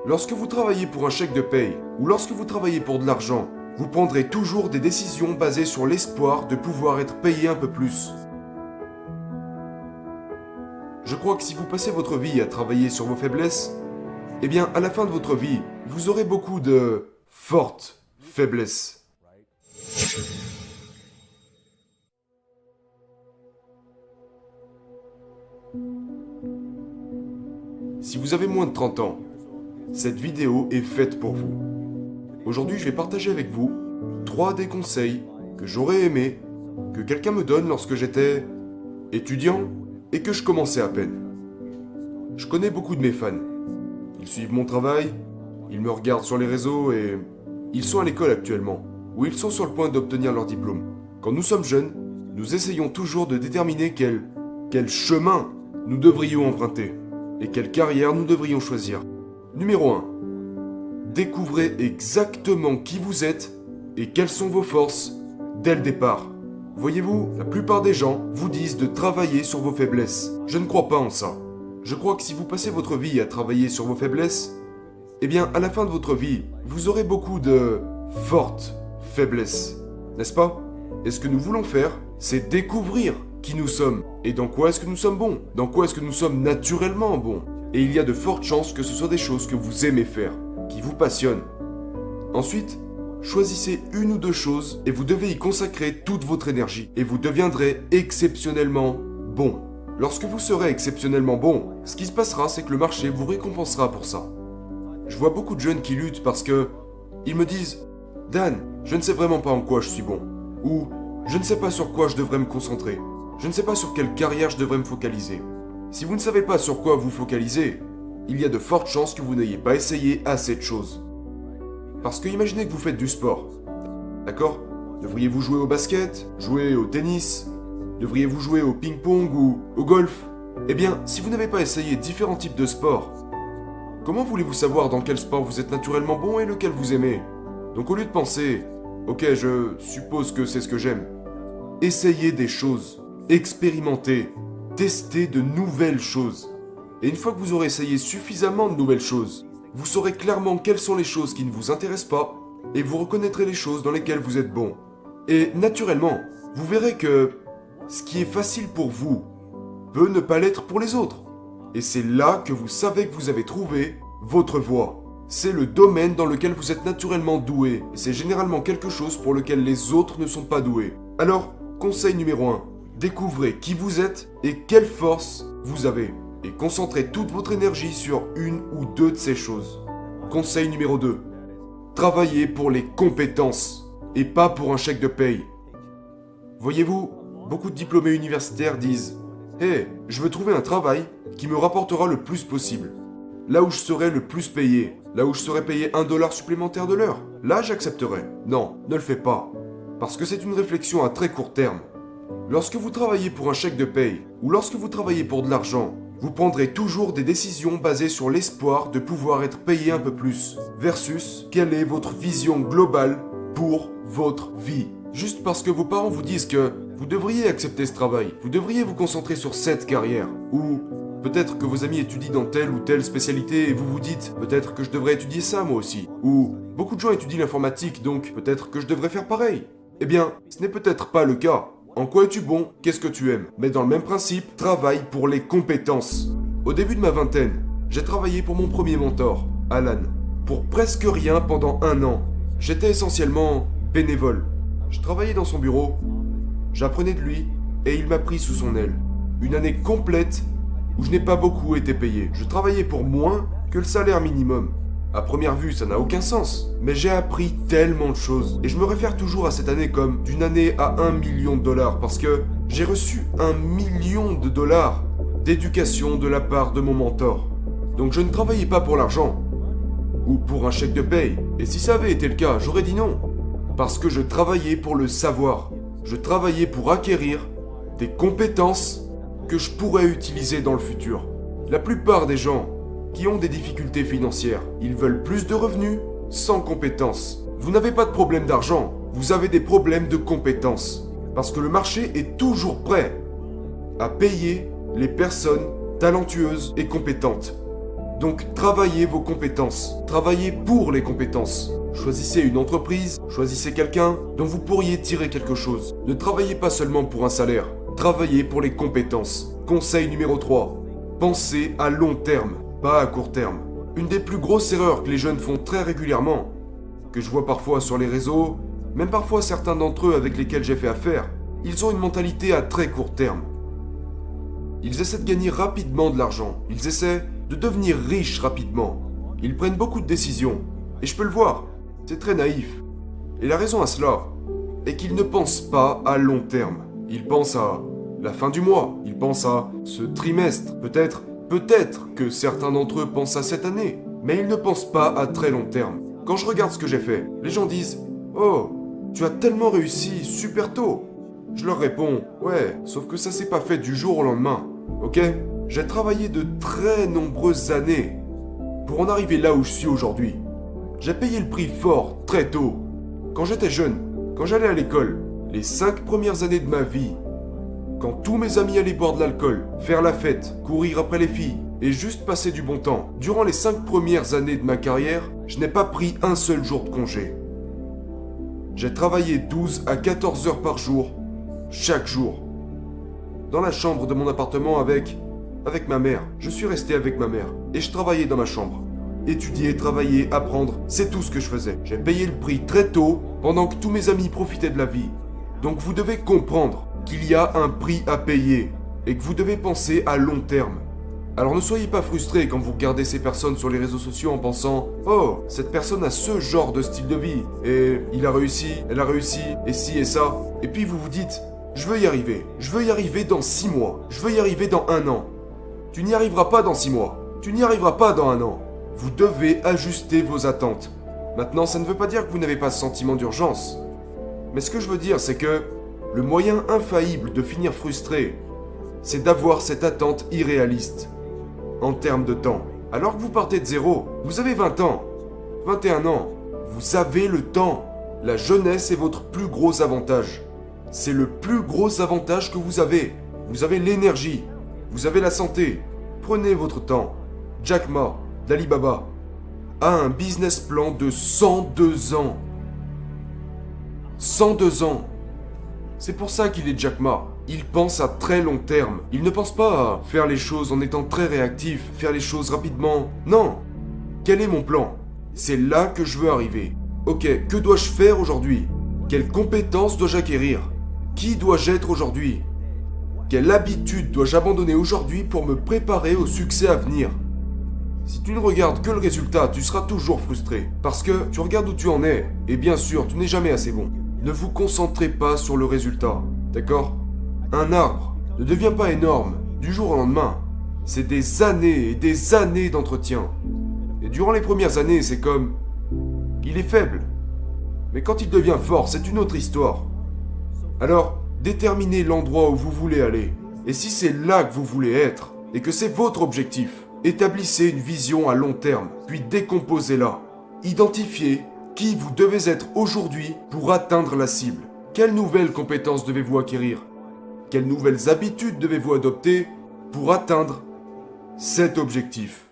Lorsque vous travaillez pour un chèque de paye ou lorsque vous travaillez pour de l'argent, vous prendrez toujours des décisions basées sur l'espoir de pouvoir être payé un peu plus. Je crois que si vous passez votre vie à travailler sur vos faiblesses, eh bien à la fin de votre vie, vous aurez beaucoup de fortes faiblesses. Si vous avez moins de 30 ans, cette vidéo est faite pour vous. Aujourd'hui, je vais partager avec vous 3 des conseils que j'aurais aimé que quelqu'un me donne lorsque j'étais étudiant et que je commençais à peine. Je connais beaucoup de mes fans. Ils suivent mon travail, ils me regardent sur les réseaux et ils sont à l'école actuellement, ou ils sont sur le point d'obtenir leur diplôme. Quand nous sommes jeunes, nous essayons toujours de déterminer quel chemin nous devrions emprunter et quelle carrière nous devrions choisir. Numéro 1. Découvrez exactement qui vous êtes et quelles sont vos forces dès le départ. Voyez-vous, la plupart des gens vous disent de travailler sur vos faiblesses. Je ne crois pas en ça. Je crois que si vous passez votre vie à travailler sur vos faiblesses, eh bien à la fin de votre vie, vous aurez beaucoup de fortes faiblesses. N'est-ce pas? Et ce que nous voulons faire, c'est découvrir qui nous sommes et dans quoi est-ce que nous sommes bons, dans quoi est-ce que nous sommes naturellement bons. Et il y a de fortes chances que ce soit des choses que vous aimez faire, qui vous passionnent. Ensuite, choisissez une ou 2 choses et vous devez y consacrer toute votre énergie et vous deviendrez exceptionnellement bon. Lorsque vous serez exceptionnellement bon, ce qui se passera, c'est que le marché vous récompensera pour ça. Je vois beaucoup de jeunes qui luttent parce que ils me disent « Dan, je ne sais vraiment pas en quoi je suis bon » ou « Je ne sais pas sur quoi je devrais me concentrer, je ne sais pas sur quelle carrière je devrais me focaliser ». Si vous ne savez pas sur quoi vous focaliser, il y a de fortes chances que vous n'ayez pas essayé assez de choses. Parce que imaginez que vous faites du sport, d'accord? Devriez-vous jouer au basket, jouer au tennis? Devriez-vous jouer au ping-pong ou au golf? Eh bien, si vous n'avez pas essayé différents types de sports, comment voulez-vous savoir dans quel sport vous êtes naturellement bon et lequel vous aimez? Donc au lieu de penser « Ok, je suppose que c'est ce que j'aime », essayez des choses, expérimentez, testez de nouvelles choses. Et une fois que vous aurez essayé suffisamment de nouvelles choses, vous saurez clairement quelles sont les choses qui ne vous intéressent pas et vous reconnaîtrez les choses dans lesquelles vous êtes bon. Et naturellement, vous verrez que ce qui est facile pour vous peut ne pas l'être pour les autres. Et c'est là que vous savez que vous avez trouvé votre voie. C'est le domaine dans lequel vous êtes naturellement doué. Et c'est généralement quelque chose pour lequel les autres ne sont pas doués. Alors, conseil numéro 1. Découvrez qui vous êtes et quelles forces vous avez. Et concentrez toute votre énergie sur une ou 2 de ces choses. Conseil numéro 2. Travaillez pour les compétences et pas pour un chèque de paye. Voyez-vous, beaucoup de diplômés universitaires disent « Hey, je veux trouver un travail qui me rapportera le plus possible. Là où je serai le plus payé, là où je serai payé $1 supplémentaire de l'heure, là j'accepterai. » Non, ne le fais pas. Parce que c'est une réflexion à très court terme. Lorsque vous travaillez pour un chèque de paye ou lorsque vous travaillez pour de l'argent, vous prendrez toujours des décisions basées sur l'espoir de pouvoir être payé un peu plus, versus quelle est votre vision globale pour votre vie. Juste parce que vos parents vous disent que vous devriez accepter ce travail, vous devriez vous concentrer sur cette carrière, ou peut-être que vos amis étudient dans telle ou telle spécialité et vous vous dites peut-être que je devrais étudier ça moi aussi, ou beaucoup de gens étudient l'informatique donc peut-être que je devrais faire pareil. Eh bien, ce n'est peut-être pas le cas. En quoi es-tu bon? Qu'est-ce que tu aimes? Mais dans le même principe, travaille pour les compétences. Au début de ma vingtaine, j'ai travaillé pour mon premier mentor, Alan, pour presque rien pendant 1 an. J'étais essentiellement bénévole. Je travaillais dans son bureau, j'apprenais de lui et il m'a pris sous son aile. Une année complète où je n'ai pas beaucoup été payé. Je travaillais pour moins que le salaire minimum. À première vue, ça n'a aucun sens, mais j'ai appris tellement de choses. Et je me réfère toujours à cette année comme d'une année à $1 million, parce que j'ai reçu $1 million d'éducation de la part de mon mentor. Donc je ne travaillais pas pour l'argent, ou pour un chèque de paye. Et si ça avait été le cas, j'aurais dit non. Parce que je travaillais pour le savoir. Je travaillais pour acquérir des compétences que je pourrais utiliser dans le futur. La plupart des gens qui ont des difficultés financières, ils veulent plus de revenus sans compétences. Vous n'avez pas de problème d'argent, vous avez des problèmes de compétences. Parce que le marché est toujours prêt à payer les personnes talentueuses et compétentes. Donc travaillez vos compétences, travaillez pour les compétences. Choisissez une entreprise, choisissez quelqu'un dont vous pourriez tirer quelque chose. Ne travaillez pas seulement pour un salaire, travaillez pour les compétences. Conseil numéro 3, pensez à long terme, pas à court terme. Une des plus grosses erreurs que les jeunes font très régulièrement, que je vois parfois sur les réseaux, même parfois certains d'entre eux avec lesquels j'ai fait affaire, ils ont une mentalité à très court terme. Ils essaient de gagner rapidement de l'argent, ils essaient de devenir riches rapidement. Ils prennent beaucoup de décisions, et je peux le voir, c'est très naïf. Et la raison à cela est qu'ils ne pensent pas à long terme. Ils pensent à la fin du mois, ils pensent à ce trimestre, peut-être que certains d'entre eux pensent à cette année, mais ils ne pensent pas à très long terme. Quand je regarde ce que j'ai fait, les gens disent « Oh, tu as tellement réussi super tôt !» Je leur réponds « Ouais, sauf que ça s'est pas fait du jour au lendemain, ok ? J'ai travaillé de très nombreuses années pour en arriver là où je suis aujourd'hui. J'ai payé le prix fort très tôt. Quand j'étais jeune, quand j'allais à l'école, les 5 premières années de ma vie, quand tous mes amis allaient boire de l'alcool, faire la fête, courir après les filles et juste passer du bon temps, durant les 5 premières années de ma carrière, je n'ai pas pris un seul jour de congé. J'ai travaillé 12 à 14 heures par jour, chaque jour. Dans la chambre de mon appartement avec ma mère. Je suis resté avec ma mère et je travaillais dans ma chambre. Étudier, travailler, apprendre, c'est tout ce que je faisais. J'ai payé le prix très tôt pendant que tous mes amis profitaient de la vie. Donc vous devez comprendre qu'il y a un prix à payer et que vous devez penser à long terme. Alors ne soyez pas frustrés quand vous regardez ces personnes sur les réseaux sociaux en pensant « Oh, cette personne a ce genre de style de vie et il a réussi, elle a réussi, et ci et ça. » Et puis vous vous dites « Je veux y arriver dans 6 mois, je veux y arriver dans 1 an. » Tu n'y arriveras pas dans 6 mois, tu n'y arriveras pas dans 1 an. Vous devez ajuster vos attentes. Maintenant, ça ne veut pas dire que vous n'avez pas ce sentiment d'urgence. Mais ce que je veux dire, c'est que le moyen infaillible de finir frustré, c'est d'avoir cette attente irréaliste en termes de temps. Alors que vous partez de zéro, vous avez 20 ans, 21 ans, vous avez le temps. La jeunesse est votre plus gros avantage. C'est le plus gros avantage que vous avez. Vous avez l'énergie. Vous avez la santé. Prenez votre temps. Jack Ma, d'Alibaba, a un business plan de 102 ans. 102 ans. C'est pour ça qu'il est Jack Ma. Il pense à très long terme. Il ne pense pas à faire les choses en étant très réactif, faire les choses rapidement. Non. Quel est mon plan? C'est là que je veux arriver. Ok, que dois-je faire aujourd'hui? Quelles compétences dois-je acquérir? Qui dois-je être aujourd'hui? Quelle habitude dois-je abandonner aujourd'hui pour me préparer au succès à venir? Si tu ne regardes que le résultat, tu seras toujours frustré. Parce que tu regardes où tu en es, et bien sûr, tu n'es jamais assez bon. Ne vous concentrez pas sur le résultat, d'accord? Un arbre ne devient pas énorme du jour au lendemain. C'est des années et des années d'entretien. Et durant les premières années, c'est comme... il est faible. Mais quand il devient fort, c'est une autre histoire. Alors, déterminez l'endroit où vous voulez aller. Et si c'est là que vous voulez être, et que c'est votre objectif, établissez une vision à long terme, puis décomposez-la. Identifiez qui vous devez être aujourd'hui pour atteindre la cible. Quelles nouvelles compétences devez-vous acquérir? Quelles nouvelles habitudes devez-vous adopter pour atteindre cet objectif?